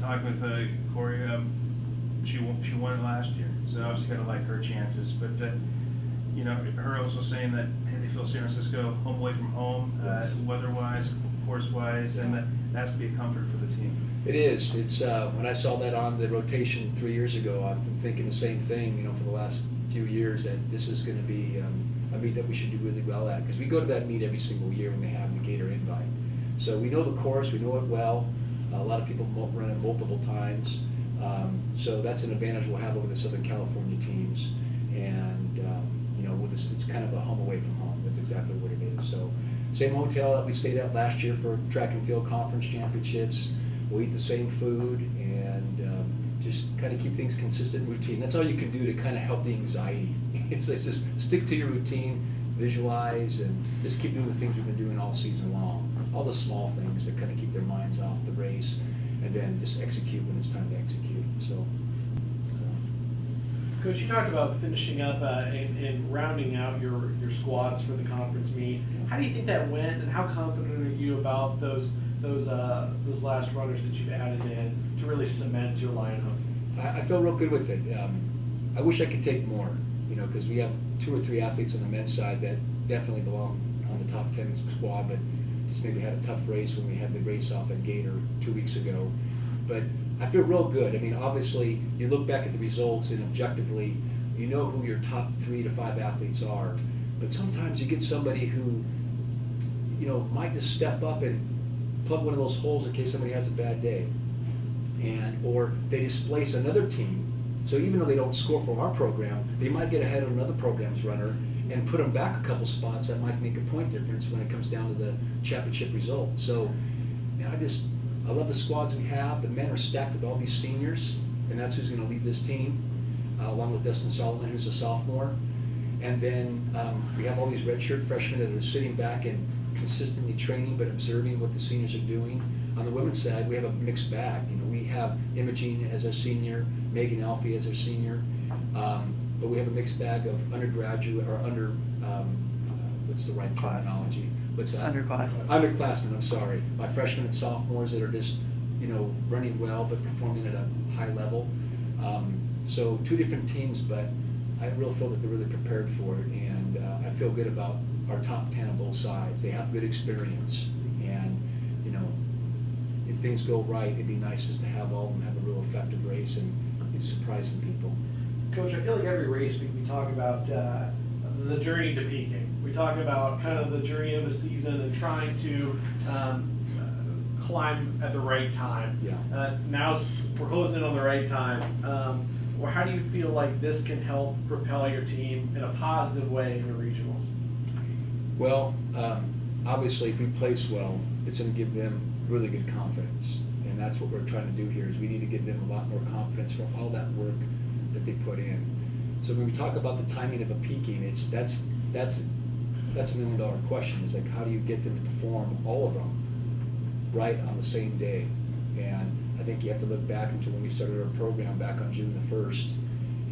talking with Corey, she won it last year, so obviously gotta like her chances. But you know, her also saying that hey, they feel San Francisco home away from home, weather-wise, course-wise, and that has to be a comfort for the team. It is. It's when I saw that on the rotation 3 years ago, I've been thinking the same thing. You know, for the last few years, that this is going to be a meet that we should do really well at, because we go to that meet every single year when they have the Gator invite. So we know the course, we know it well. A lot of people run it multiple times, so that's an advantage we'll have over the Southern California teams. And you know, with this, it's kind of a home away from home. That's exactly what it is. So same hotel that we stayed at last year for track and field conference championships. We'll eat the same food and just kind of keep things consistent routine. That's all you can do to kind of help the anxiety. It's just stick to your routine, visualize, and just keep doing the things we've been doing all season long. All the small things that kind of keep their minds off the race, and then just execute when it's time to execute. So. Coach, you talked about finishing up and rounding out your squads for the conference meet. How do you think that went, and how confident are you about those last runners that you've added in to really cement your lineup? I feel real good with it. I wish I could take more, you know, because we have 2 or 3 athletes on the men's side that definitely belong on the top 10 squad, but just maybe had a tough race when we had the race off at Gator 2 weeks ago. But I feel real good. I mean, obviously, you look back at the results and objectively, you know who your top 3 to 5 athletes are. But sometimes you get somebody who, you know, might just step up and plug one of those holes in case somebody has a bad day, or they displace another team. So even though they don't score for our program, they might get ahead of another program's runner and put them back a couple spots. That might make a point difference when it comes down to the championship result. So, you know, I love the squads we have. The men are stacked with all these seniors, and that's who's going to lead this team, along with Dustin Solomon, who's a sophomore. And then we have all these redshirt freshmen that are sitting back and consistently training but observing what the seniors are doing. On the women's side, we have a mixed bag. You know, we have Imogene as our senior, Megan Alfie as our senior, but we have a mixed bag of undergraduate or what's the right terminology? What's that? Underclassmen, I'm sorry. My freshmen and sophomores that are just, you know, running well but performing at a high level. So 2 different teams, but I really feel that they're really prepared for it, and I feel good about our top 10 on both sides. They have good experience, and you know, if things go right, it'd be nice just to have all of them have a real effective race and it's surprising people. Coach, I feel like every race we talk about the journey to peaking. We talk about kind of the journey of a season and trying to climb at the right time. Yeah. Now we're closing in on the right time. Or how do you feel like this can help propel your team in a positive way in the regionals? Well, obviously, if we place well, it's going to give them really good confidence, and that's what we're trying to do here. Is we need to give them a lot more confidence for all that work that they put in. So when we talk about the timing of a peaking, that's $1 million question. Is like, how do you get them to perform all of them right on the same day? And I think you have to look back into when we started our program back on June the 1st,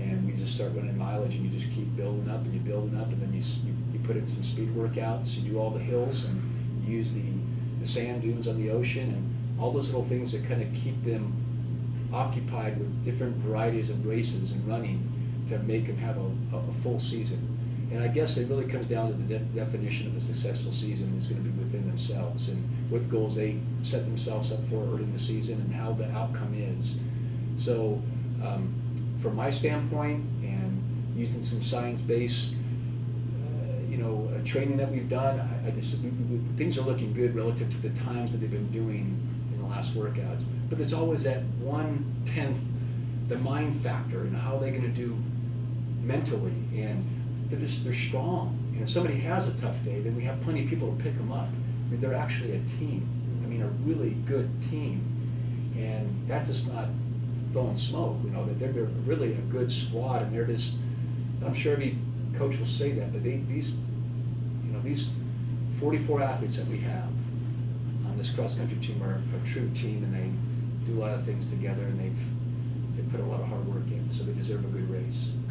and we just start running mileage, and you just keep building up, and you're building up, and then you put in some speed workouts, you do all the hills, and you use the sand dunes on the ocean, and all those little things that kind of keep them occupied with different varieties of races and running to make them have a full season. And I guess it really comes down to the definition of a successful season is going to be within themselves and what goals they set themselves up for early in the season and how the outcome is. So from my standpoint, and using some science-based training that we've done, things are looking good relative to the times that they've been doing in the last workouts. But there's always that 1/10, the mind factor, and how they're going to do mentally, and they're strong. And if somebody has a tough day, then we have plenty of people to pick them up. I mean, they're actually a team. I mean, a really good team, and that's just not blowing smoke. You know, that they're really a good squad, and they're just. I'm sure every coach will say that, but these 44 athletes that we have on this cross-country team are a true team, and they do a lot of things together, and they put a lot of hard work in, so they deserve a good race.